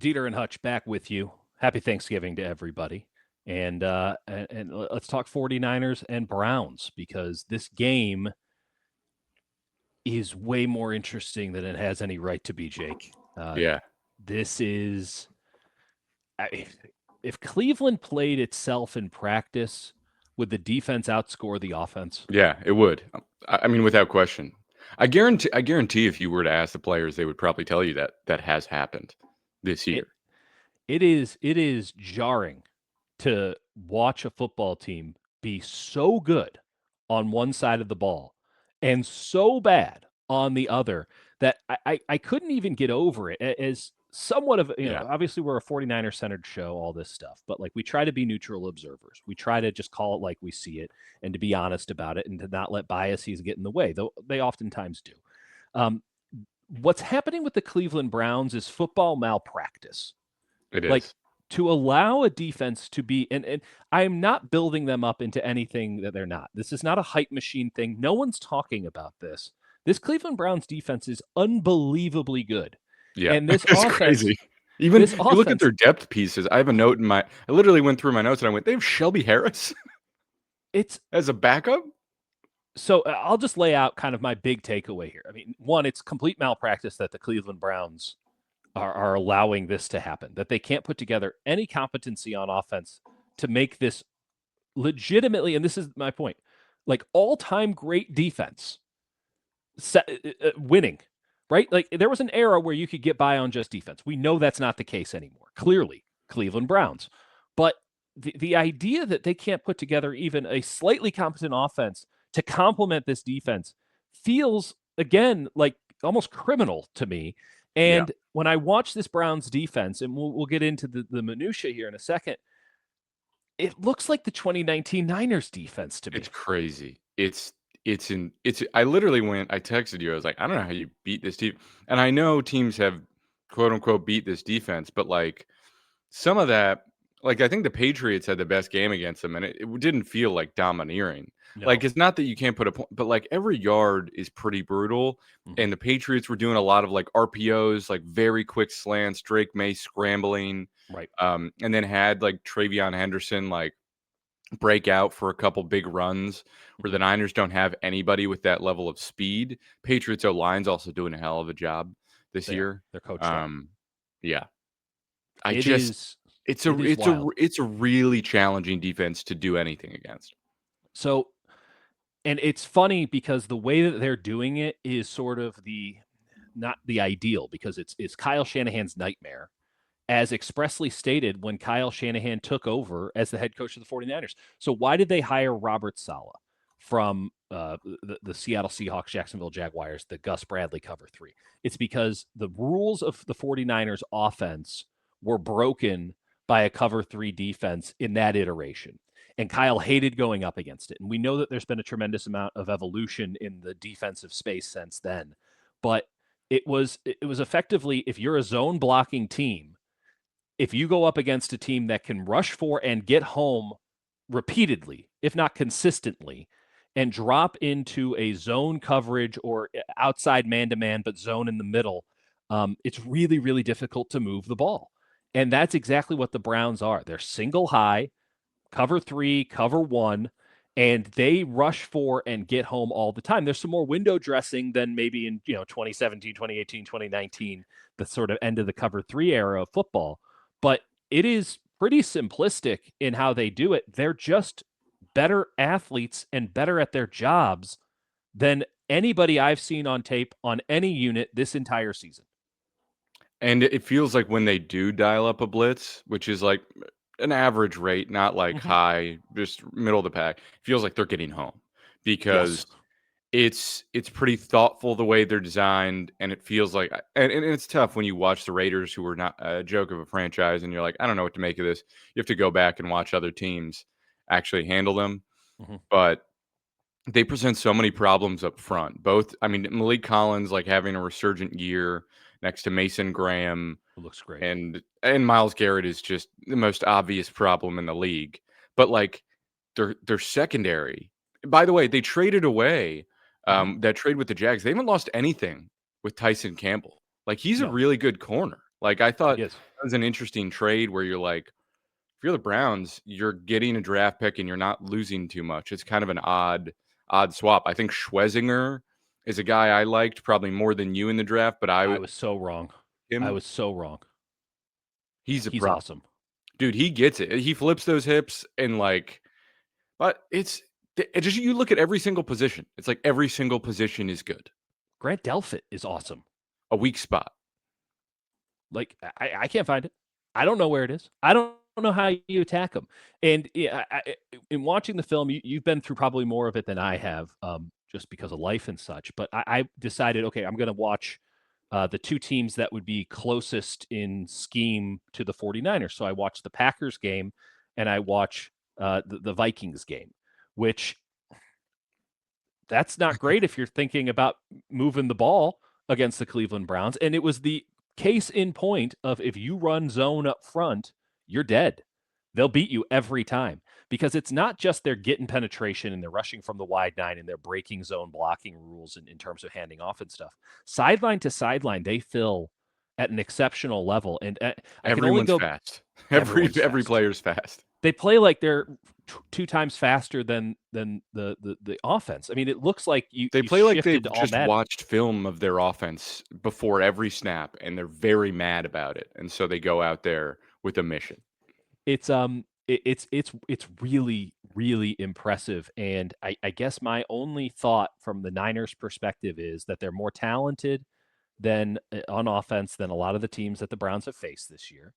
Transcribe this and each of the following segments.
Dieter and Hutch back with you. Happy Thanksgiving to everybody. And let's talk 49ers and Browns because this game is way more interesting than it has any right to be, Jake. Yeah. This is if Cleveland played itself in practice, would the defense outscore the offense? Yeah, it would. I mean, without question. I guarantee if you were to ask the players, they would probably tell you that that has happened this It year. it is jarring to watch a football team be so good on one side of the ball and so bad on the other that I couldn't even get over it as somewhat of, Yeah. obviously we're a 49er centered show, all this stuff, but like we try to be neutral observers. We try to just call it like we see it and to be honest about it and to not let biases get in the way, though they oftentimes do. Um, what's happening with the Cleveland Browns is football malpractice. It Like is. to allow a defense to be, and I'm not building them up into anything that they're not. This is not a hype machine thing. No one's talking about this. This Cleveland Browns defense is unbelievably good. Yeah. And this It's offense, crazy. Even this you look at offense, their depth pieces. I have a note in my I literally went through my notes and I went, "They have Shelby Harris it's as a backup?" so I'll just lay out kind of my big takeaway here. I mean, one, it's complete malpractice that the Cleveland Browns are allowing this to happen, that they can't put together any competency on offense to make this legitimately, and this is my point, like all-time great defense winning, right? Like there was an era where you could get by on just defense. We know that's not the case anymore. Clearly, Cleveland Browns. But the idea that they can't put together even a slightly competent offense to complement this defense feels, again, like almost criminal to me. Yeah. And when I watch this Browns defense, and we'll get into the minutia here in a second, it looks like the 2019 Niners defense to It's me. crazy. It's I literally went I texted you. I was like, "I don't know how you beat this team." And I know teams have quote unquote beat this defense, but like some of that, like I think the Patriots had the best game against them, and it didn't feel like domineering. Like No. it's not that you can't put a point, but like every yard is pretty brutal. Mm-hmm. And the Patriots were doing a lot of like RPOs, like very quick slants, Drake May scrambling, Right. and then had like Travion Henderson like break out for a couple big runs where Mm-hmm. the Niners don't have anybody with that level of speed. Patriots O line's also doing a hell of a job this They are. year. They're coached up. Um, yeah, I It just is it's a it is it's a wild. it's a really challenging defense to do anything against. So, and it's funny because the way that they're doing it is sort of the not the ideal because it's Kyle Shanahan's nightmare as expressly stated when Kyle Shanahan took over as the head coach of the 49ers. So why did they hire Robert Saleh from the Seattle Seahawks, Jacksonville Jaguars, the Gus Bradley cover three? It's because the rules of the 49ers offense were broken by a cover three defense in that iteration. And Kyle hated going up against it. And we know that there's been a tremendous amount of evolution in the defensive space since then. But it was effectively, if you're a zone blocking team, if you go up against a team that can rush for and get home repeatedly, if not consistently, and drop into a zone coverage or outside man to man, but zone in the middle, it's really, really difficult to move the ball. And that's exactly what the Browns are. They're single high, cover three, cover one, and they rush for and get home all the time. There's some more window dressing than maybe in 2017, 2018, 2019, the sort of end of the cover three era of football. But it is pretty simplistic in how they do it. They're just better athletes and better at their jobs than anybody I've seen on tape on any unit this entire season. And it feels like when they do dial up a blitz, which is like an average rate, not like Mm-hmm. high, just middle of the pack, feels like they're getting home Yes. because it's pretty thoughtful the way they're designed, and it feels like and it's tough when you watch the Raiders, who are not a joke of a franchise, and you're like, I don't know what to make of this. You have to go back and watch other teams actually handle them, Mm-hmm. but they present so many problems up front. Both, I mean, Malik Collins like having a resurgent year next to Mason Graham, It looks great. and Myles Garrett is just the most obvious problem in the league. But like their secondary. By the way, they traded away Mm-hmm. that trade with the Jags. They haven't lost anything with Tyson Campbell. Like he's a No. really good corner. Like, I He thought is. that was an interesting trade where you're like, if you're the Browns, you're getting a draft pick and you're not losing too much. It's kind of an odd swap. I think Schwezinger is a guy I liked probably more than you in the draft, but I was so wrong. I him, was so wrong. he's a He's problem. awesome. Dude, he gets it. He flips those hips and like, but it just you look at every single position. It's like every single position is good. Grant Delpit is awesome. A weak spot. Like I can't find it. I don't know where it is. I don't know how you attack him. And yeah, in watching the film, you've been through probably more of it than I have, just because of life and such. But I decided, okay, I'm going to watch the two teams that would be closest in scheme to the 49ers. So I watched the Packers game and I watch the Vikings game, which that's not great if you're thinking about moving the ball against the Cleveland Browns. And it was the case in point of if you run zone up front, you're dead. They'll beat you every time because it's not just they're getting penetration and they're rushing from the wide nine and they're breaking zone blocking rules in terms of handing off and stuff. Sideline to sideline, they fill at an exceptional level. And I can only Everyone's go, fast. everyone's Every fast. player's fast. They play like they're two times faster than the offense. I mean, it looks like They you play like shifted they've to all just Madden. watched film of their offense before every snap, and they're very mad about it, and so they go out there with a mission. It's really really impressive, and I guess my only thought from the Niners perspective is that they're more talented than on offense than a lot of the teams that the Browns have faced this year,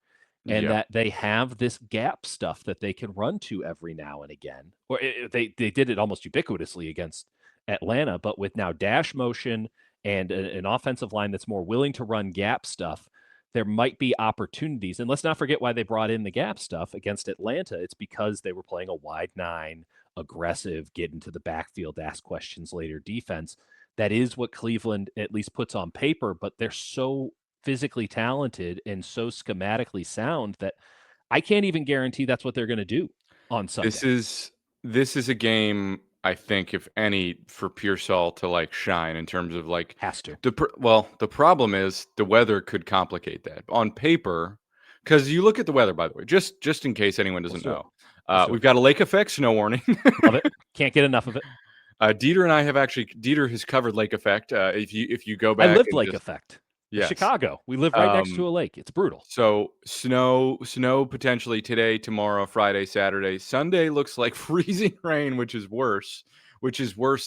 and Yeah. that they have this gap stuff that they can run to every now and again. Or they did it almost ubiquitously against Atlanta, but with now dash motion and an offensive line that's more willing to run gap stuff, there might be opportunities. And let's not forget why they brought in the gap stuff against Atlanta. It's because they were playing a wide nine, aggressive, get into the backfield, ask questions later defense. That is what Cleveland at least puts on paper, but they're so physically talented and so schematically sound that I can't even guarantee that's what they're going to do on This Sunday. is this is a game, I think, if any, for Pearsall to, like, shine in terms of, like, Has to. the problem is the weather could complicate that. On paper, because you look at the weather, by the way, just in case anyone Let's doesn't do it. know, Let's do we've it. got a lake effect snow warning. Love it. Can't get enough of it. Dieter and I have actually Dieter has covered lake effect, if you go I back lived and Lake just Effect. yes. Chicago. We live right next Um to a lake. It's brutal. So snow potentially today, tomorrow, Friday, Saturday. Sunday looks like freezing rain, which is worse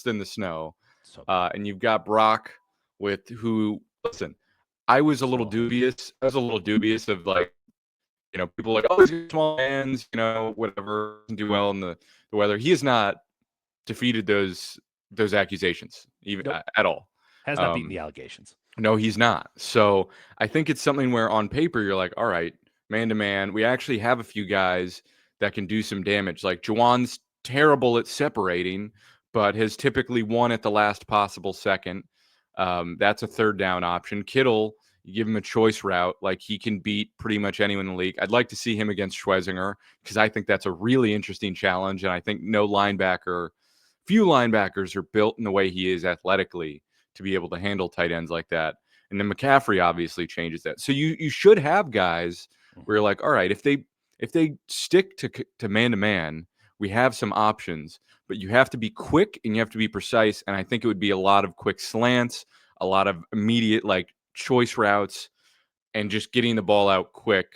than the snow. So bad. And you've got Brock with who listen, I was a little So dubious. I was a little dubious of like, people like, oh, he's got small hands, whatever, doesn't do well in the weather. He has not defeated those accusations even nope. at all. Has not beaten Um, the allegations. no, he's not. So I think it's something where on paper you're like, all right, man to man, we actually have a few guys that can do some damage. Like Juwan's terrible at separating, but has typically won at the last possible second. That's a third down option. Kittle, you give him a choice route, like he can beat pretty much anyone in the league. I'd like to see him against Schwezinger because I think that's a really interesting challenge. And I think few linebackers are built in the way he is athletically to be able to handle tight ends like that. And then McCaffrey obviously changes that. So you should have guys where you're like, all right, if they stick to man to man, we have some options, but you have to be quick and you have to be precise. And I think it would be a lot of quick slants, a lot of immediate like choice routes, and just getting the ball out quick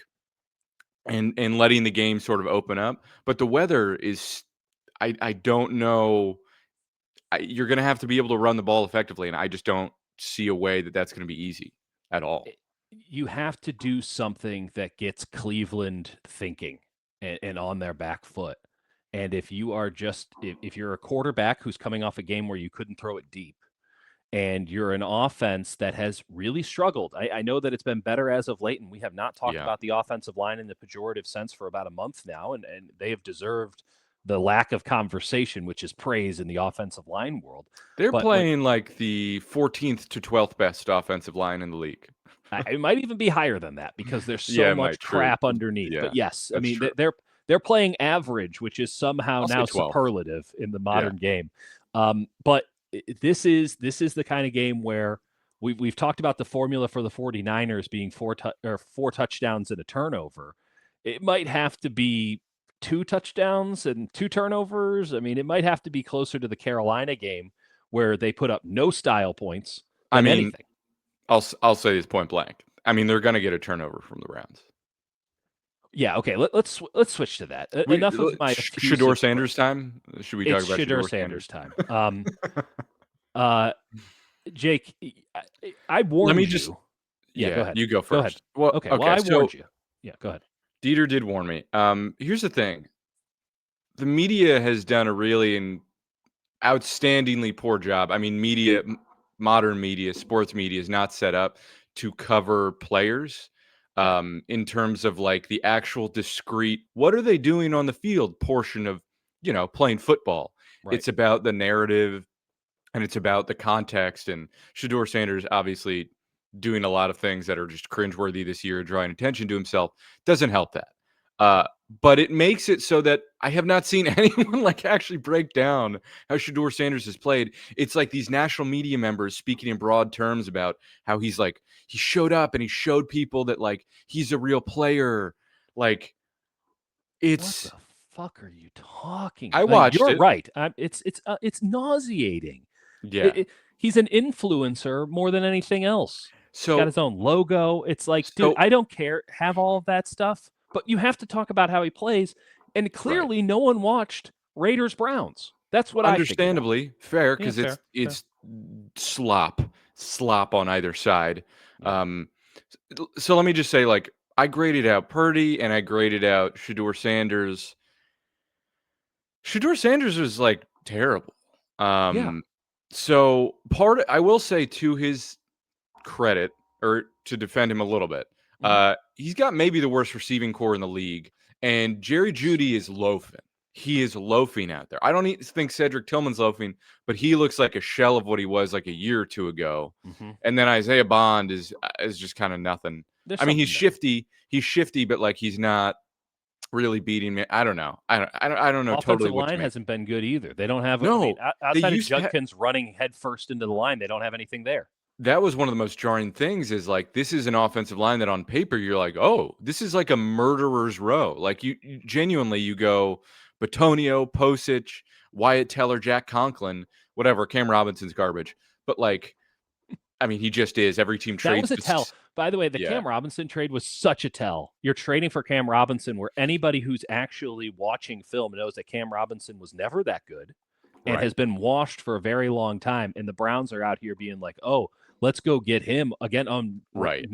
and letting the game sort of open up. But the weather is I don't know you're going to have to be able to run the ball effectively, and I just don't see a way that that's going to be easy at all. You have to do something that gets Cleveland thinking and on their back foot. And if you are just if you're a quarterback who's coming off a game where you couldn't throw it deep, and you're an offense that has really struggled. I know that it's been better as of late, and we have not talked Yeah, about the offensive line in the pejorative sense for about a month now, and they have deserved the lack of conversation, which is praise in the offensive line world. they're But when playing like the 14th to 12th best offensive line in the league. it might even be higher than that because there's Yeah, so it might. much True. crap underneath. Yeah, But yes, I that's mean true. they're playing average, which is somehow I'll say now 12th. superlative in the Yeah, modern game. But this is the kind of game where we've talked about the formula for the 49ers being four touchdowns and a turnover. It might have to be 2 touchdowns and 2 turnovers. I mean, it might have to be closer to the Carolina game where they put up no style points I than mean, anything. I'll say this point blank. I mean, they're going to get a turnover from the Browns. Yeah, okay. Let's switch to that. Enough of my Shedeur effusive Sanders praise. time. Should we talk It's about Shedeur Shedeur Sanders Sanders? time. Uh, Jake, I Let me warned just. you. Yeah, go Yeah, ahead. you go Go ahead. first. Well, Okay. Well, okay. I So warned you. Yeah, go ahead. Dieter did warn me. Here's the thing: the media has done a really outstandingly poor job. I mean, modern media, sports media is not set up to cover players Right. in terms of like the actual discrete, what are they doing on the field portion of, playing football. Right. It's about the narrative and it's about the context. And Shador Sanders obviously doing a lot of things that are just cringeworthy this year, drawing attention to himself, doesn't help that. Uh, but it makes it so that I have not seen anyone like actually break down how Shador Sanders has played. It's like these national media members speaking in broad terms about how he showed up and he showed people that like he's a real player. Like What the it's fuck are you talking I about? watched You're it. right. It's nauseating. Yeah. He's an influencer more than anything else. He's got So his own logo. It's like, dude, so I don't care. Have all of that stuff, but you have to talk about how he plays. And right. clearly, no one watched Raiders Browns. That's what I figured out. Understandably fair Yeah, because it's fair, fair. it's slop on either side. Yeah. Um, so let me just say, like, I graded out Purdy and I graded out Shador Sanders. Shador Sanders was like terrible. Yeah. Um, I will say to his credit, or to defend him a little bit, Hmm. he's got maybe the worst receiving core in the league, and Jerry Jeudy is loafing. He is loafing out there. I don't think Cedric Tillman's loafing, but he looks like a shell of what he was like a year or two ago. Hmm. And then Isaiah Bond is just kind of nothing. There's I mean, he's something there. shifty. He's shifty, but like he's not really beating me. I don't know. I don't know totally Offensive what to line make. hasn't been good either. They don't have. I mean, No, they outside of used to. Judkins running headfirst into the line, they don't have anything there. That was one of the most jarring things is like this is an offensive line that on paper you're like, oh, this is like a murderer's row. Like you genuinely you go Batonio, Posich, Wyatt Teller, Jack Conklin, whatever. Cam Robinson's garbage, but like I mean, he just is. Every team That trades was a tell. this. By the way, the Yeah, Cam Robinson trade was such a tell. You're trading for Cam Robinson, where anybody who's actually watching film knows that Cam Robinson was never that good and right, has been washed for a very long time. And the Browns are out here being like, oh, let's go get him again on right.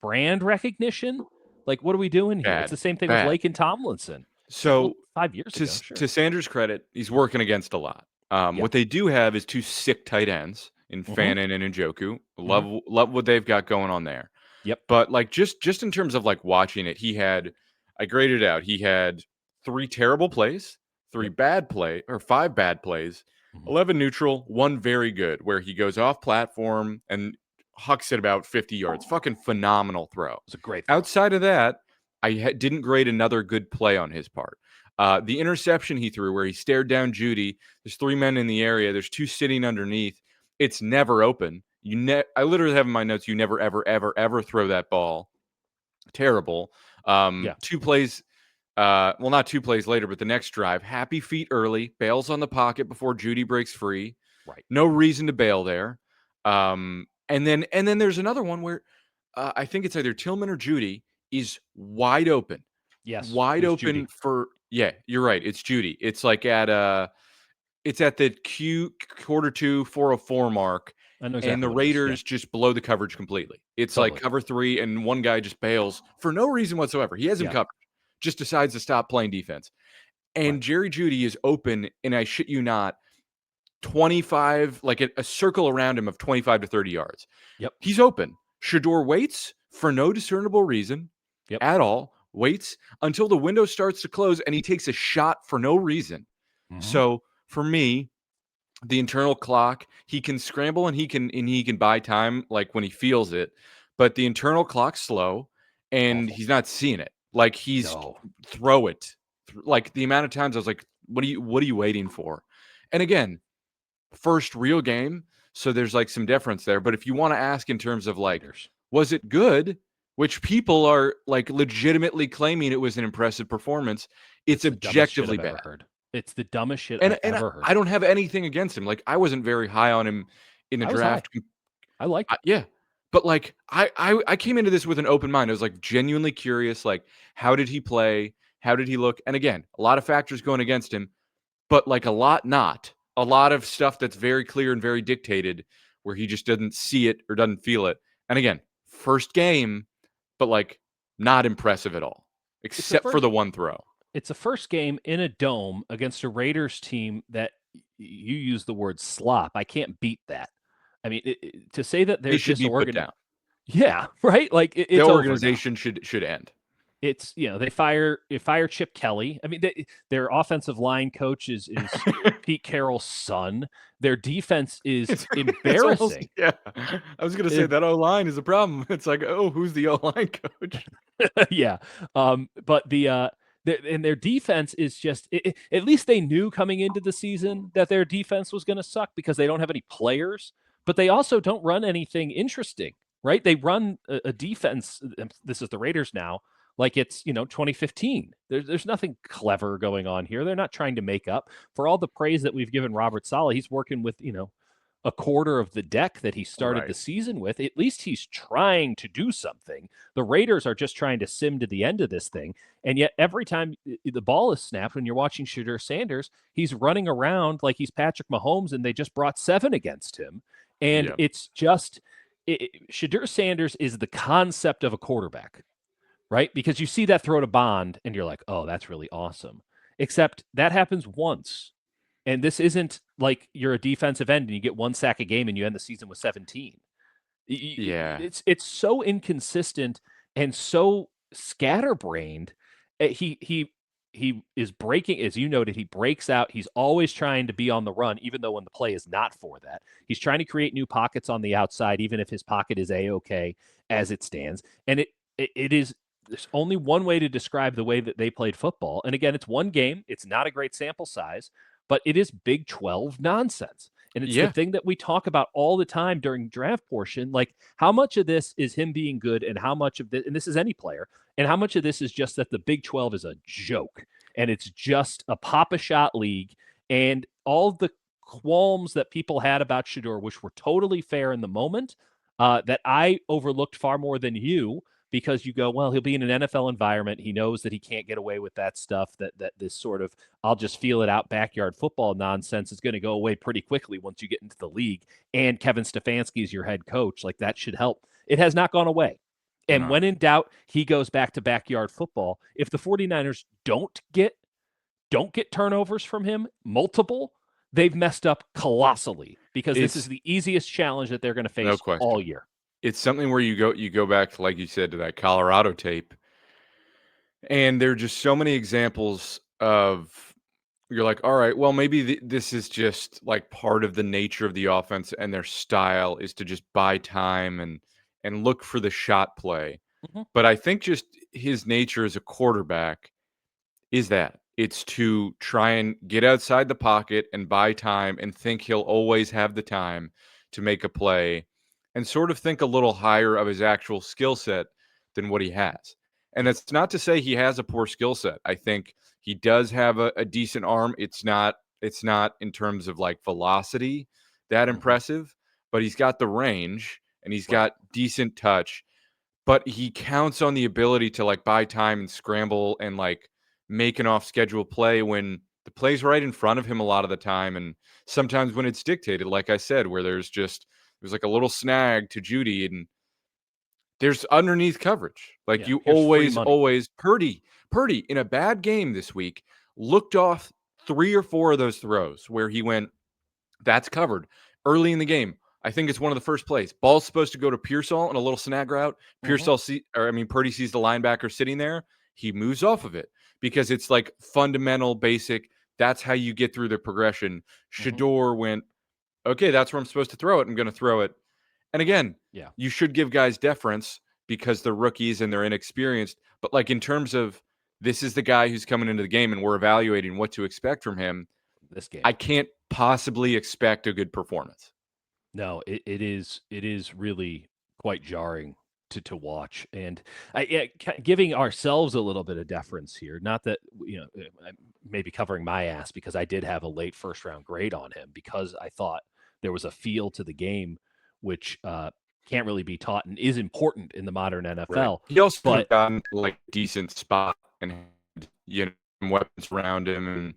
brand recognition. Like, what are we doing here? It's Bad, the same thing with bad. Lake and Tomlinson. Well, So 5 years to ago, sure. to Sanders' credit, he's working against a lot. Yeah. What they do have is two sick tight ends in Mm-hmm. Fannin and Njoku. Mm-hmm. Love what they've got going on there. Yep. But like just in terms of like watching it, I graded out. He had 3 terrible plays, Yep. five bad plays, Mm-hmm. 11 neutral, one very good, where he goes off platform and hucks it about 50 yards. Fucking phenomenal throw. It was a great throw. Outside of that, didn't grade another good play on his part. The interception he threw, where he stared down Judy. There's 3 men in the area. There's 2 sitting underneath. It's never open. I literally have in my notes. You never, ever, ever, ever throw that ball. Terrible. Yeah. 2 plays. Well, not 2 plays later, but the next drive. Happy feet early. Bails on the pocket before Judy breaks free. Right. No reason to bail there. And then there's another one where I think it's either Tillman or Judy is wide open. Yes. It Wide was open Judy. for yeah, you're right. It's Judy. It's at the Q2 404 mark, I know and exactly the what it is. Yeah. Raiders just blow the coverage completely. It's like Totally. cover 3, and one guy just bails for no reason whatsoever. He has him Yeah. covered, just decides to stop playing defense. And Right. Jerry Jeudy is open, and I shit you not, 25, like a circle around him of 25 to 30 yards. Yep. He's open. Shador waits for no discernible reason Yep. at all, waits until the window starts to close, and he takes a shot for no reason. Mm-hmm. So for me, the internal clock, he can scramble and he can buy time like when he feels it, but the internal clock's slow and Awful. he's not seeing it. Like he's No. throw it. Like the amount of times I was like, what are you waiting for? And again, first real game. So there's like some difference there. But if you want to ask in terms of like, Raiders. was it good? Which people are like legitimately claiming it was an impressive performance. It's It's the dumbest shit objectively I've bad. ever heard. It's the dumbest shit And I and ever I heard. don't have anything against him. Like I wasn't very high on him in the I was high. draft. I liked him. Yeah. But like I came into this with an open mind. I was like genuinely curious, like, how did he play? How did he look? And again, a lot of factors going against him, but like a lot not. A lot of stuff that's very clear and very dictated where he just doesn't see it or doesn't feel it. And again, first game, but like not impressive at all, It's the except for first the one throw. it's the first game in a dome against a Raiders team that you use the word slop. I can't beat that. I mean, to say that They they're should be put disorganized. down. Yeah, right? Like The it's over now. organization should end. It's they fire Chip Kelly. I mean, their offensive line coach is Pete Carroll's son. Their defense is It's almost, embarrassing. yeah. I was gonna say that O line is a problem. It's like, oh, who's the O line coach? Yeah. But and their defense is just at least they knew coming into the season that their defense was going to suck because they don't have any players, but they also don't run anything interesting, right? They run a defense. This is the Raiders now, like it's 2015. There's nothing clever going on here. They're not trying to make up for all the praise that we've given Robert Saleh. He's working with a quarter of the deck that he started the Right. season with. At least he's trying to do something. The Raiders are just trying to sim to the end of this thing. And yet, every time the ball is snapped, when you're watching Shedeur Sanders, he's running around like he's Patrick Mahomes, and they just brought 7 against him. And Yeah. it's just Shedeur Sanders is the concept of a quarterback, right? Because you see that throw to Bond, and you're like, oh, that's really awesome. Except that happens once. And this isn't like you're a defensive end and you get 1 sack a game and you end the season with 17. Yeah. It's so inconsistent and so scatterbrained. He is breaking, as you noted, he breaks out. He's always trying to be on the run, even though when the play is not for that. He's trying to create new pockets on the outside, even if his pocket is a-okay as it stands. And it is there's only one way to describe the way that they played football. And again, it's one game. It's not a great sample size, but it is Big 12 nonsense. And it's the Yeah. thing that we talk about all the time during draft portion. Like, how much of this is him being good, and how much of this, and this is any player, and how much of this is just that the Big 12 is a joke and it's just a pop a shot league, and all the qualms that people had about Shedeur, which were totally fair in the moment, that I overlooked far more than you, because you go, well, he'll be in an NFL environment. He knows that he can't get away with that stuff, that this sort of I'll just feel it out backyard football nonsense is going to go away pretty quickly once you get into the league. And Kevin Stefanski is your head coach. Like, that should help. It has not gone away. And No. when in doubt, he goes back to backyard football. If the 49ers don't get turnovers from him, multiple, they've messed up colossally, because this is It's the easiest challenge that they're going to no face all question. year. It's something where you go back to, like you said, to that Colorado tape, and there are just so many examples of you're like, all right, well, maybe this is just like part of the nature of the offense, and their style is to just buy time and look for the shot play. Mhm. But I think just his nature as a quarterback is that it's to try and get outside the pocket and buy time and think he'll always have the time to make a play and sort of think a little higher of his actual skill set than what he has. And Yeah. that's not to say he has a poor skill set. I think he does have a decent arm. It's not in terms of like velocity that Mhm. impressive, but he's got the range and he's Right. got decent touch, but he counts on the ability to like buy time and scramble and like make an off schedule play when the play's right in front of him a lot of the time. And sometimes when it's dictated, like I said, where there's like a little snag to Judy and there's underneath coverage. Like Yeah. you Here's free always, money. always Purdy in a bad game this week looked off 3 or 4 of those throws where he went, that's covered early in the game. I think it's one of the first plays. Ball's supposed to go to Pearsall in a little snag route. Mhm. Purdy sees the linebacker sitting there. He moves off of it because it's like fundamental, basic. That's how you get through the progression. Mhm. Shador went, okay, that's where I'm supposed to throw it. I'm going to throw it. And again, Yeah. you should give guys deference because they're rookies and they're inexperienced. But like in terms of this is the guy who's coming into the game and we're evaluating what to expect from him, This game. I can't possibly expect a good performance. No, it is really quite jarring to watch, and yeah, giving ourselves a little bit of deference here. Not that I'm maybe covering my ass because I did have a late first round grade on him because I thought there was a feel to the game which can't really be taught and is important in the modern Right. NFL. He also could But have gotten to, like, decent spot and had, some weapons around him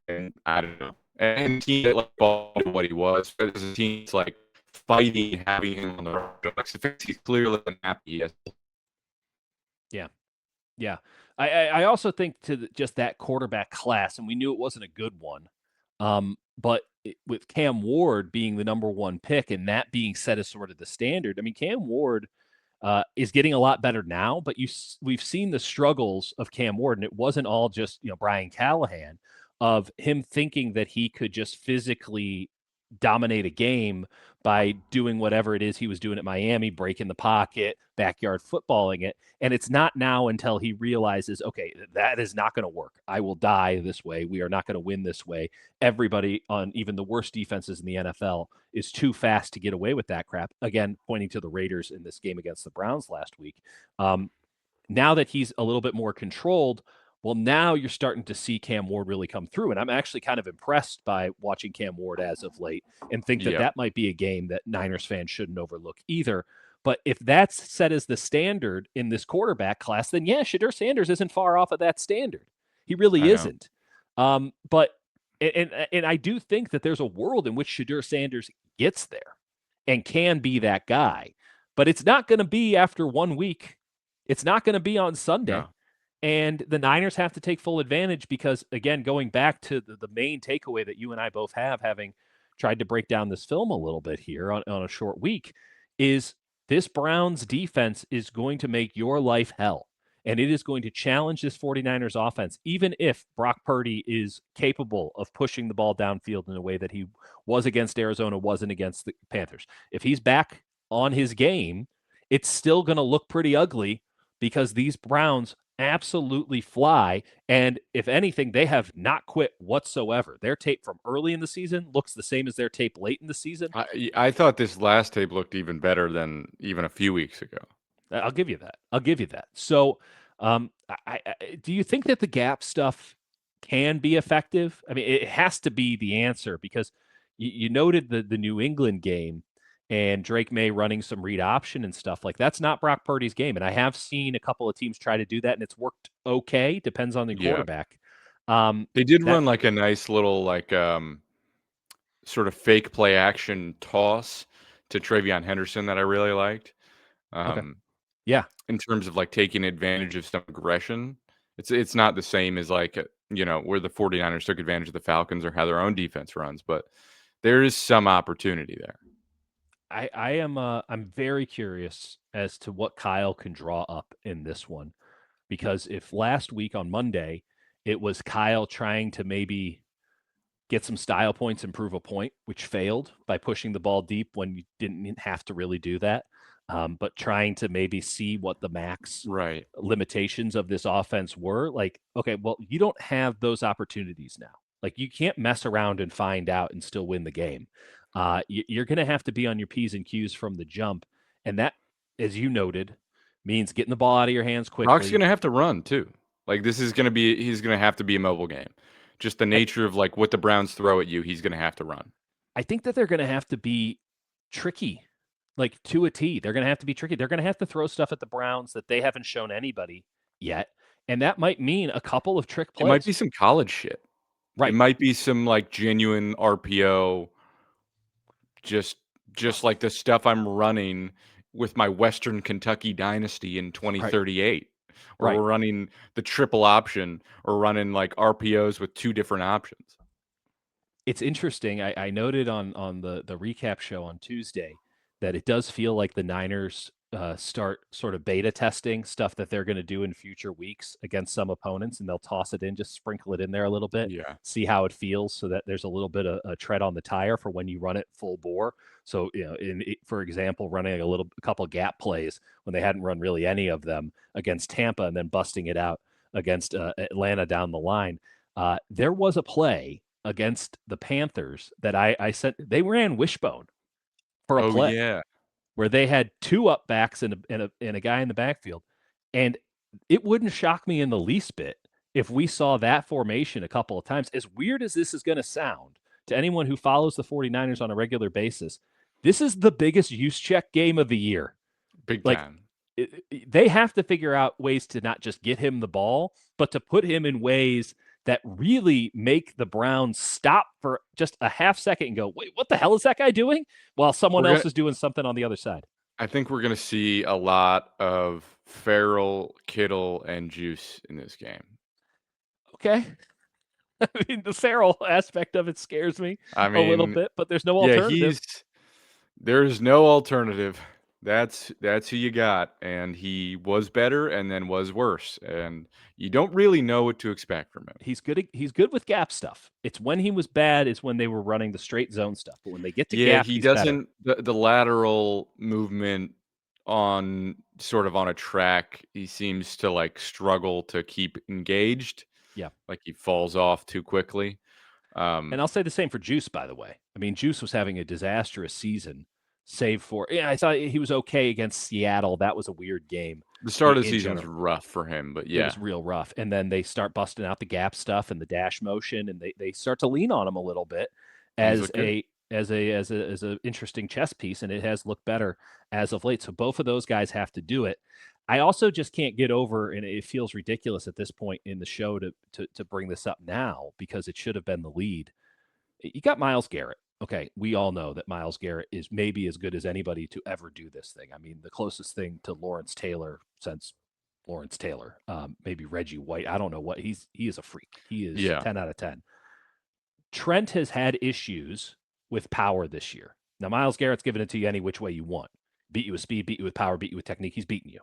and I don't know. And a team that, like, bought into what he was, but as a team that's, like, fighting, having him on the roster, like, Stefanski's clearly unhappy. Yes. yeah, yeah, I also think just that quarterback class, and we knew it wasn't a good one. But with Cam Ward being the number one pick and that being set as sort of the standard, I mean, Cam Ward is getting a lot better now, but we've seen the struggles of Cam Ward, and it wasn't all just Brian Callahan of him thinking that he could just physically dominate a game by doing whatever it is he was doing at Miami, breaking the pocket, backyard footballing it. And it's not now until he realizes, okay, that is not going to work. I will die this way. We are not going to win this way. Everybody on even the worst defenses in the NFL is too fast to get away with that crap. Again, pointing to the Raiders in this game against the Browns last week. Um, Now that he's a little bit more controlled, well, now you're starting to see Cam Ward really come through. And I'm actually kind of impressed by watching Cam Ward as of late and think that Yeah, that might be a game that Niners fans shouldn't overlook either. But if that's set as the standard in this quarterback class, then yeah, Shedeur Sanders isn't far off of that standard. He really I know. isn't. But and I do think that there's a world in which Shedeur Sanders gets there and can be that guy. But it's not going to be after 1 week. It's not going to be on Sunday. No. And the Niners have to take full advantage because, again, going back to the main takeaway that you and I both have, having tried to break down this film a little bit here on a short week, is this Browns defense is going to make your life hell. And it is going to challenge this 49ers offense, even if Brock Purdy is capable of pushing the ball downfield in a way that he was against Arizona, wasn't against the Panthers. If he's back on his game, it's still going to look pretty ugly because these Browns absolutely fly. And if anything, they have not quit whatsoever. Their tape from early in the season looks the same as their tape late in the season. I thought this last tape looked even better than even a few weeks ago. I'll give you that. I'll give you that. So, do you think that the gap stuff can be effective? I mean, it has to be the answer because you noted the New England game and Drake May running some read option and stuff like that's not Brock Purdy's game. And I have seen a couple of teams try to do that, and it's worked okay. Depends on the Yeah. quarterback. They did That run, like, a nice little, like, sort of fake play action toss to Travion Henderson that I really liked. okay? Um, Yeah, in terms of, like, taking advantage of some aggression. It's not the same as, like, where the 49ers took advantage of the Falcons or how their own defense runs, but there is some opportunity there. I am. I'm very curious as to what Kyle can draw up in this one because if last week on Monday it was Kyle trying to maybe get some style points and prove a point, which failed by pushing the ball deep when you didn't have to really do that, but trying to maybe see what the max Right. limitations of this offense were. Like, okay, well, you don't have those opportunities now. Like, you can't mess around and find out and still win the game. You're going to have to be on your P's and Q's from the jump. And that, as you noted, means getting the ball out of your hands Brock's quickly. gonna have to run too. Like, this is gonna be he's gonna have to be a mobile game. Just the I, nature of, like, what the Browns throw at you, he's gonna have to run. I think that they're going to have to be tricky, like to a T. They're going to have to be tricky. They're going to have to throw stuff at the Browns that they haven't shown anybody yet. And that might mean a couple of trick It might plays. be some college shit. It Right. might be some, like, genuine RPO, just just like the stuff I'm running with my Western Kentucky dynasty in Right. 2038, where Right. we're running the triple option or running, like, RPOs with 2 different options. It's interesting. I noted on the recap show on Tuesday that it does feel like the Niners start sort of beta testing stuff that they're going to do in future weeks against some opponents, and they'll toss it in, just sprinkle it in there a little bit, Yeah. see how it feels, so that there's a little bit of a tread on the tire for when you run it full bore. So for example, running a couple gap plays when they hadn't run really any of them against Tampa, and then busting it out against Atlanta down the line. There was a play against the Panthers that I said they ran wishbone for a Oh, play yeah. where they had 2 up backs and a guy in the backfield, and it wouldn't shock me in the least bit if we saw that formation a couple of times. As weird as this is gonna sound to anyone who follows the 49ers on a regular basis, this is the biggest use check game of the year. Big Like, time. they have to figure out ways to not just get him the ball, but to put him in ways that really make the Browns stop for just a half second and go, "Wait, what the hell is that guy doing?" While someone We're else gonna is doing something on the other side. I think we're gonna see a lot of Farrell, Kittle, and Juice in this game. Okay. I mean, the Farrell aspect of it scares me I a little mean, bit, but there's no yeah, alternative. there's no alternative. That's who you got, and he was better and then was worse, and you don't really know what to expect from him. He's good with gap stuff. It's when he was bad is when they were running the straight zone stuff, but when they get to Yeah, gap, he he's better. doesn't the lateral movement on sort of on a track, he seems to, like, struggle to keep engaged, Yeah. like, he falls off too quickly. And I'll say the same for Juice, by the way. I mean, Juice was having a disastrous season, save for I thought he was okay against Seattle. That was a weird game The start of the in season was general. rough for him, but It yeah, was real rough. And then they start busting out the gap stuff and the dash motion, and they start to lean on him a little bit and he's as looked good. a interesting chess piece, and it has looked better as of late. So both of those guys have to do it. I also just can't get over, and it feels ridiculous at this point in the show to bring this up now because it should have been the lead. You got Miles Garrett. Okay, we all know that Miles Garrett is maybe as good as anybody to ever do this thing. I mean, the closest thing to Lawrence Taylor since Lawrence Taylor, maybe Reggie White. I don't know what he is a freak. He is Yeah. 10 out of 10. Trent has had issues with power this year. Now, Miles Garrett's given it to you any which way you want. Beat you with speed, beat you with power, beat you with technique. He's beating you.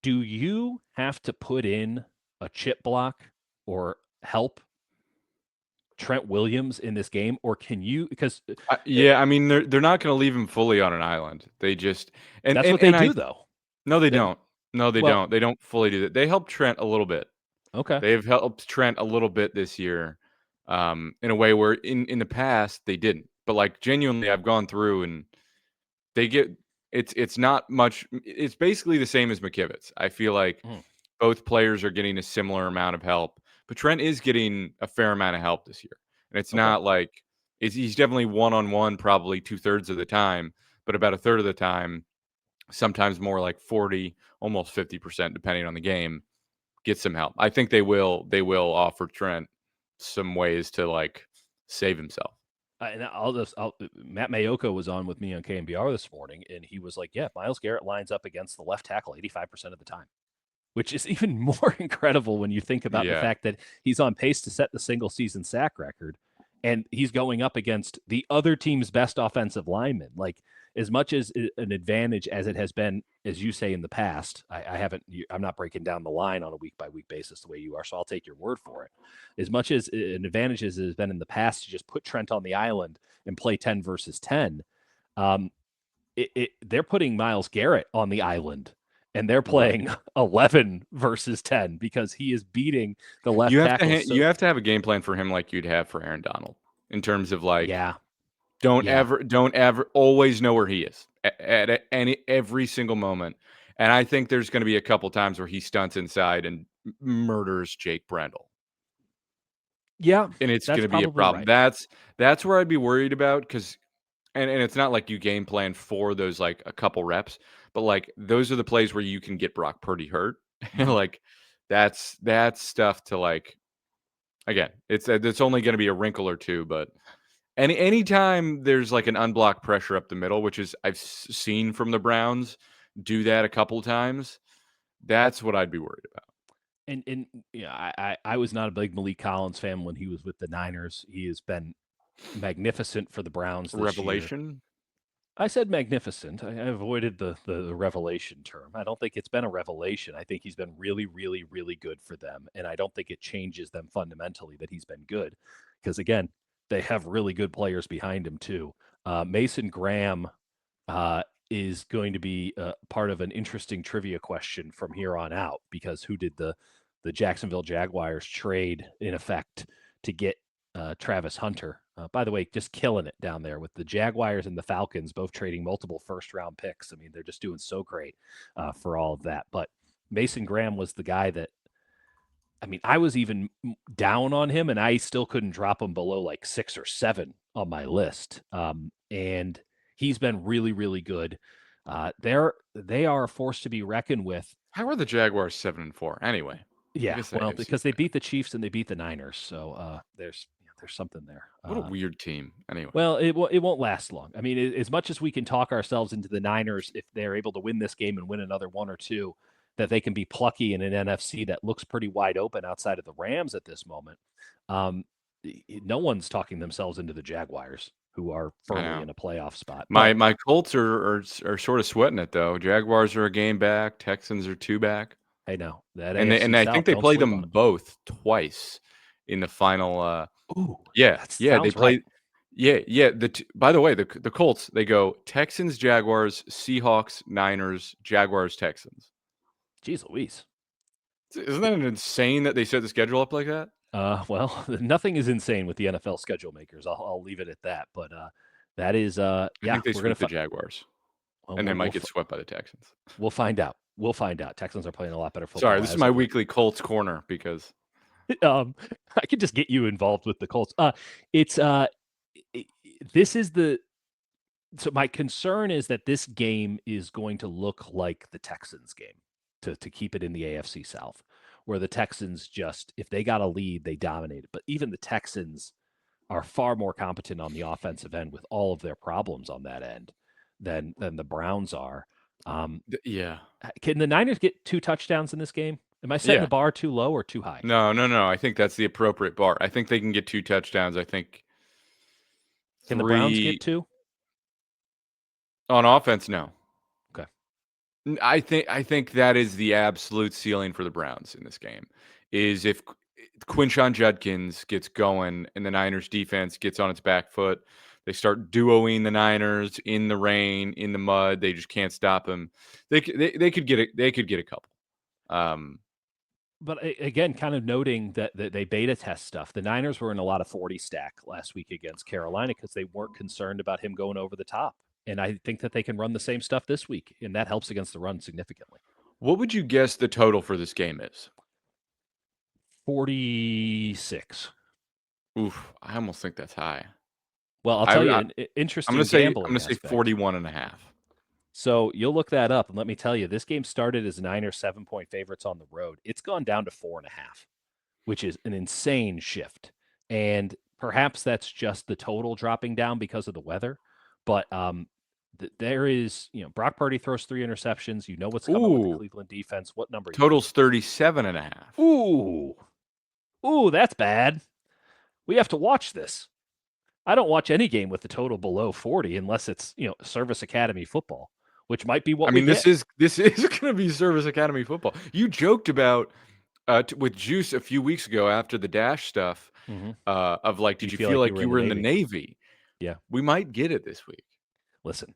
Do you have to put in a chip block or help Trent Williams in this game, or can you? Because Yeah, I mean, they're not gonna leave him fully on an island. They just and that's and what they and I do, though. no, they Then, don't. No, they well, don't. They don't fully do that. They help Trent a little bit. okay, They've helped Trent a little bit this year, in a way where in the past they didn't. But, like, genuinely, I've gone through and they get it's not much it's basically the same as McKivitz. I feel like mm, both players are getting a similar amount of help, but Trent is getting a fair amount of help this year. And it's okay. not like he's definitely one-on-one probably 2/3 of the time, but about a third of the time, sometimes more like 40, almost 50% depending on the game, get some help. I think they will offer Trent some ways to, like, save himself. And Matt Mayoko was on with me on KMBR this morning, and he was like, "Yeah, Miles Garrett lines up against the left tackle 85% of the time," which is even more incredible when you think about the Yeah. fact that he's on pace to set the single season sack record, and he's going up against the other team's best offensive lineman. Like, as much as an advantage as it has been, as you say in the past, I haven't. I'm not breaking down the line on a week by week basis the way you are, so I'll take your word for it. As much as an advantage as it has been in the past to just put Trent on the island and play 10 versus 10, um, they're putting Miles Garrett on the island and they're Right. playing 11 versus 10 because he is beating the left You have to tackle. you So, have to have a game plan for him like you'd have for Aaron Donald in terms of, like, yeah, don't yeah. ever don't ever always know where he is at any every single moment, and I think there's gonna be a couple times where he stunts inside and murders Jake Brendel, Yeah, and it's that's gonna be a probably problem. right. That's where I'd be worried about because and it's not like you game plan for those, like, a couple reps, but, like, those are the plays where you can get Brock Purdy hurt, and, Mhm. like, that's stuff to, like again, it's only gonna be a wrinkle or 2, but anytime there's, like, an unblocked pressure up the middle, which is I've seen from the Browns do that a couple times, that's what I'd be worried about. And yeah, I was not a big Malik Collins fan when he was with the Niners. He has been magnificent for the Browns this year. Revelation? I said magnificent. I avoided the revelation term. I don't think it's been a revelation. I think he's been really, really, really good for them, and I don't think it changes them fundamentally that he's been good, because again, they have really good players behind him too. Mason Graham uh, is going to be part of an interesting trivia question from here on out because who did the Jacksonville Jaguars trade in effect to get Travis Hunter. By the way, just killing it down there with the Jaguars and the Falcons, both trading multiple first-round picks. I mean, they're just doing so great for all of that. But Mason Graham was the guy that, I mean, I was even down on him, and I still couldn't drop him below like 6 or 7 on my list. And he's been really, really good. They are a force to be reckoned with. How are the Jaguars 7-4? Anyway, I Yeah, guess the well, AFC's because they good. beat the Chiefs and they beat the Niners, so there's something there. What a weird team. Anyway, Well, it won't last long. I mean, as much as we can talk ourselves into the Niners, if they're able to win this game and win another one or two, that they can be plucky in an NFC that looks pretty wide open outside of the Rams at this moment. Um, no one's talking themselves into the Jaguars, who are I firmly know. in a playoff spot. My But my Colts are sort of sweating it though. Jaguars are a game back. Texans are 2 back. hey, no, that And AFC I think South, they don't played sleep on them them. both twice in the final, Ooh, yeah, that yeah, they sounds right. played yeah, by the way, the Colts, they go Texans, Jaguars, Seahawks, Niners, Jaguars, Texans. Jeez Louise. Isn't that insane that they set the schedule up like that? Well, nothing is insane with the NFL schedule makers. I'll leave it at that. But that is, I yeah, think they we're gonna. sweep the Jaguars, Well, and they might get swept by the Texans. we'll find out. We'll find out. Texans are playing a lot better Sorry, football this is as my of late. weekly Colts corner because Um, I could just get you involved with the Colts. It's I- this is the so my concern is that this game is going to look like the Texans game to keep it in the AFC South, where the Texans just if they got a lead, they dominated. But even the Texans are far more competent on the offensive end with all of their problems on that end than the Browns are. Um, yeah. can the Niners get 2 touchdowns in this game? Am I setting the Yeah. bar too low or too high? No, no, no, I think that's the appropriate bar. I think they can get 2 touchdowns. I think Can the Browns get 3 two? on offense, no. Okay. I think that is the absolute ceiling for the Browns in this game, is if Quinshon Judkins gets going and the Niners defense gets on its back foot, they start duoing the Niners in the rain, in the mud, they just can't stop them. They could get a couple. Um, But again, kind of noting that they beta test stuff. The Niners were in a lot of 40 stack last week against Carolina because they weren't concerned about him going over the top. And I think that they can run the same stuff this week, and that helps against the run significantly. what would you guess the total for this game is? 46. Oof, I almost think that's high. Well, I'll I tell you I'm an gonna interesting say I'm gambling gonna say aspect. 41.5. So you'll look that up, and let me tell you, this game started as Niners 7 point favorites on the road. It's gone down to 4.5, which is an insane shift. And perhaps that's just the total dropping down because of the weather. But there is, Brock Purdy throws 3 interceptions. You know what's coming with the Ooh, Cleveland defense. What number are you total's thinking? 37.5. Ooh, ooh, that's bad. We have to watch this. I don't watch any game with the total below 40 unless it's, Service Academy football, which might be I what we mean, get. this is gonna be Service Academy football. You joked about, with Juice a few weeks ago after the Dash stuff, Mm-hmm. of like, Do "Did you you feel feel like you like were you in the were in the Navy? Navy?" Yeah. We might get it this week. Listen,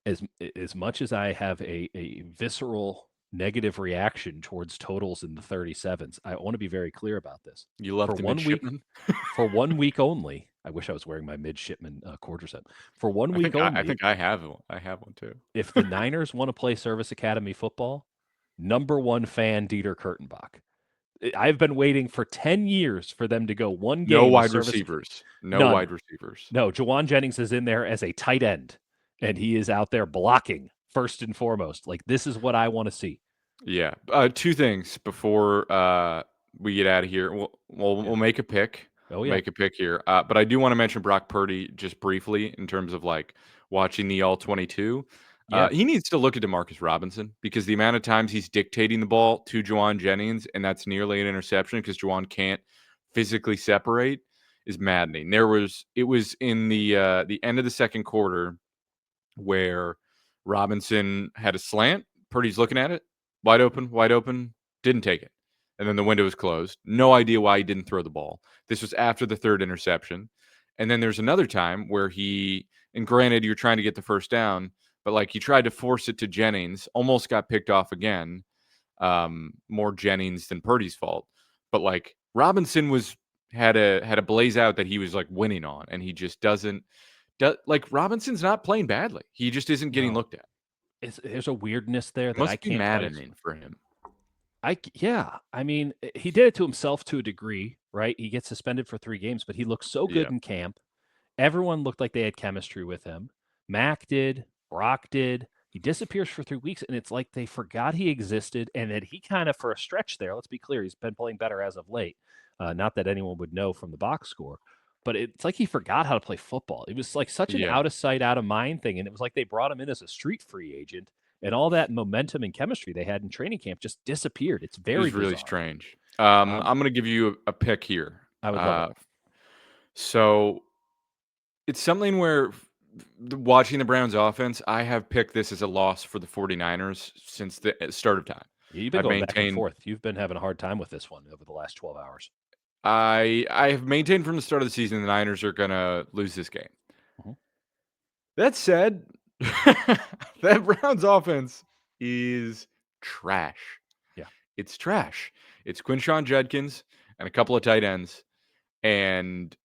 as much as I have a visceral negative reaction towards totals in the 37s, I want to be very clear about this. You For left the 1 week, midshipman? for 1 week only, I wish I was wearing my midshipman quarter set. For one I week think I only, think I have one. I have one too. if the Niners want to play Service Academy football, number one fan Dieter Kurtenbach. I've been waiting for 10 years for them to go one No game with wide Service. receivers. No None. wide receivers. No, Jawan Jennings is in there as a tight end, and he is out there blocking first and foremost. Like, this is what I want to see. Yeah. 2 things before, we get out of here. We'll Yeah. make a pick. Oh, We'll yeah. make a pick here. But I do wanna mention Brock Purdy just briefly in terms of, like, watching the all 22. Yeah. He needs to look at Demarcus Robinson because the amount of times he's dictating the ball to Juwan Jennings, and that's nearly an interception because Juwan can't physically separate, is maddening. It was in the end of the second quarter where Robinson had a slant. Purdy's looking at it, wide open, didn't take it. And then the window was closed. No idea why he didn't throw the ball. This was after the third interception. And then there's another time where and granted, you're trying to get the first down, but like he tried to force it to Jennings, almost got picked off again. More Jennings than Purdy's fault. But like Robinson was had a blaze out that he was like winning on, and he just does like Robinson's not playing badly. He just isn't getting No, looked at. there's a weirdness there It that I must be can't quite maddening for him. yeah, I mean, he did it to himself to a degree, right? He gets suspended for 3 games, but he looked so good Yeah. in camp. Everyone looked like they had chemistry with him. Mac did, Brock did. He disappears for 3 weeks, and it's like they forgot he existed, and that he kind of, for a stretch there, let's be clear, he's been playing better as of late. Not that anyone would know from the box score, but it's like he forgot how to play football. It was like such an Yeah. out of sight, out of mind thing, and it was like they brought him in as a street free agent, and all that momentum and chemistry they had in training camp just disappeared. It's It very was really bizarre. strange. Um, I'm gonna give you a pick here. I would love it. Uh, so it's something where watching the Browns offense, I have picked this as a loss for the 49ers since the start of time. Yeah, you've been I've going back and maintained forth. You've been having a hard time with this one over the last 12 hours. I have maintained from the start of the season the Niners are gonna lose this game. Mhm. That said, that Browns offense is trash. Yeah. It's trash. It's Quinshawn Judkins and a couple of tight ends, and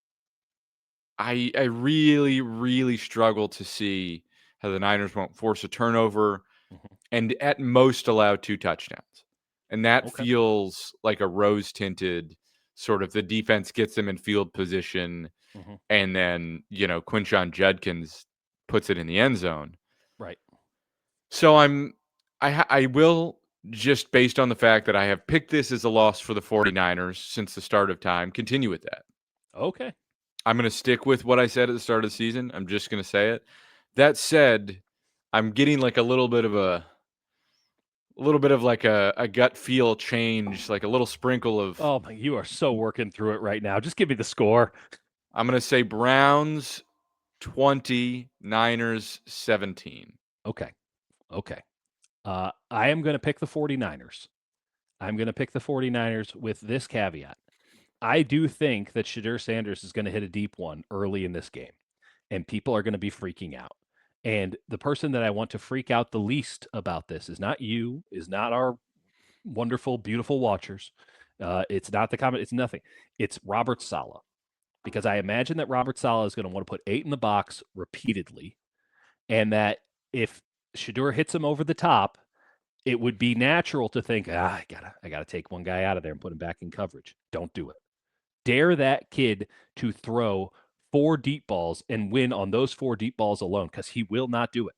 I really, really struggle to see how the Niners won't force a turnover Mhm. and at most allow 2 touchdowns. And that Okay. feels like a rose-tinted sort of the defense gets them in field position, Mhm. and then, Quinshawn Judkins puts it in the end zone. Right. So I will, just based on the fact that I have picked this as a loss for the 49ers since the start of time, continue with that. Okay. I'm gonna stick with what I said at the start of the season. I'm just gonna say it. That said, I'm getting like a little bit of like a gut feel change, like a little sprinkle of Oh, my, you are so working through it right now. Just give me the score. I'm gonna say Browns 20, Niners 17. Okay. Okay. I am going to pick the 49ers. I'm going to pick the 49ers with this caveat. I do think that Shedeur Sanders is going to hit a deep one early in this game, and people are going to be freaking out. And the person that I want to freak out the least about this is not you, is not our wonderful, beautiful watchers. It's not the comment. It's nothing. It's Robert Saleh, because I imagine that Robert Saleh is going to want to put 8 in the box repeatedly, and that if Shedeur hits him over the top, it would be natural to think, I gotta take one guy out of there and put him back in coverage. Don't do it. Dare that kid to throw 4 deep balls and win on those 4 deep balls alone, because he will not do it.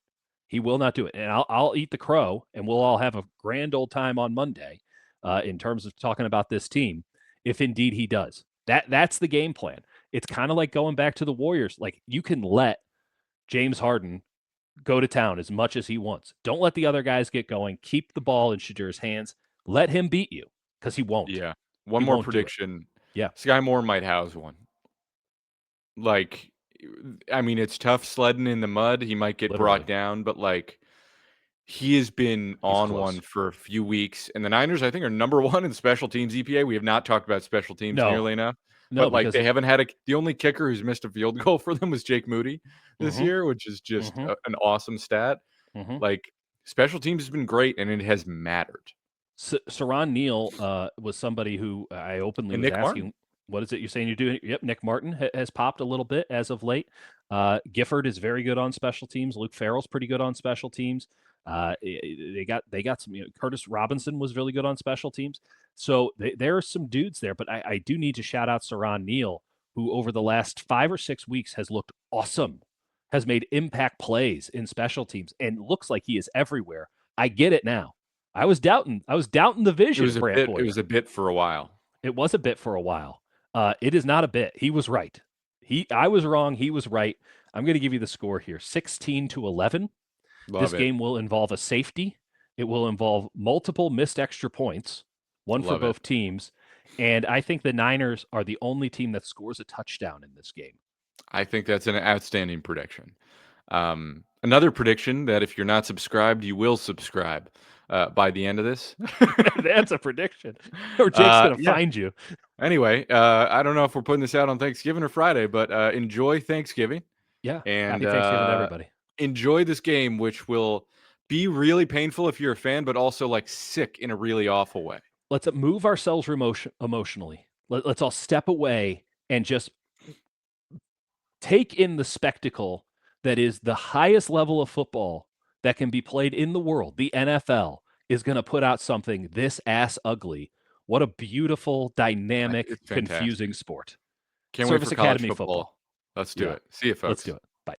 He will not do it. And I'll eat the crow, and we'll all have a grand old time on Monday in terms of talking about this team, if indeed he does. That's the game plan. It's kind of like going back to the Warriors. Like, you can let James Harden go to town as much as he wants. Don't let the other guys get going. Keep the ball in Shadeur's hands. Let him beat you, because he won't. Yeah. One He more won't do it. prediction. Yeah, Sky Moore might house one. Like, I mean, it's tough sledding in the mud. He might get brought literally. down, but like he has been He's on one close. for a few weeks. And the Niners, I think, are number one in special teams EPA. We have not talked about special teams No, nearly enough. no, But like because they haven't had the only kicker who's missed a field goal for them was Jake Moody this mm-hmm, year, which is just mm-hmm, an awesome stat. mm-hmm. Like special teams has been great and it has mattered. Saran Neal was somebody who I openly And was Nick Martin. asking, what is it you're saying you're doing? Yep, Nick Martin has popped a little bit as of late. Gifford is very good on special teams. Luke Farrell's pretty good on special teams. They got some. Curtis Robinson was really good on special teams. So there are some dudes there, but I do need to shout out Saran Neal, who over the last 5 or 6 weeks has looked awesome, has made impact plays in special teams, and looks like he is everywhere. I get it now. I was doubting the It vision, was a Brant bit it Boyer. was a bit for a while. It was a bit for a while. It is not a bit. He was right. I was wrong. He was right. I'm going to give you the score here: 16-11. This Love it. game will involve a safety. It will involve multiple missed extra points, one for Love it. both teams. And I think the Niners are the only team that scores a touchdown in this game. I think that's an outstanding prediction. Another prediction that if you're not subscribed, you will subscribe by the end of this. That's a prediction. Or Jake's going to Yeah. find you. Anyway, I don't know if we're putting this out on Thanksgiving or Friday, but enjoy Thanksgiving Yeah. and Happy Thanksgiving to everybody. enjoy this game, which will be really painful if you're a fan, but also like sick in a really awful way. Let's move ourselves emotionally. Let's all step away and just take in the spectacle that is the highest level of football that can be played in the world. The NFL is going to put out something this ass ugly. What a beautiful, dynamic, It's confusing fantastic. sport. Can't wait Service for college Academy football. football. Let's do Yeah, it. See you, let's folks. do it. Bye.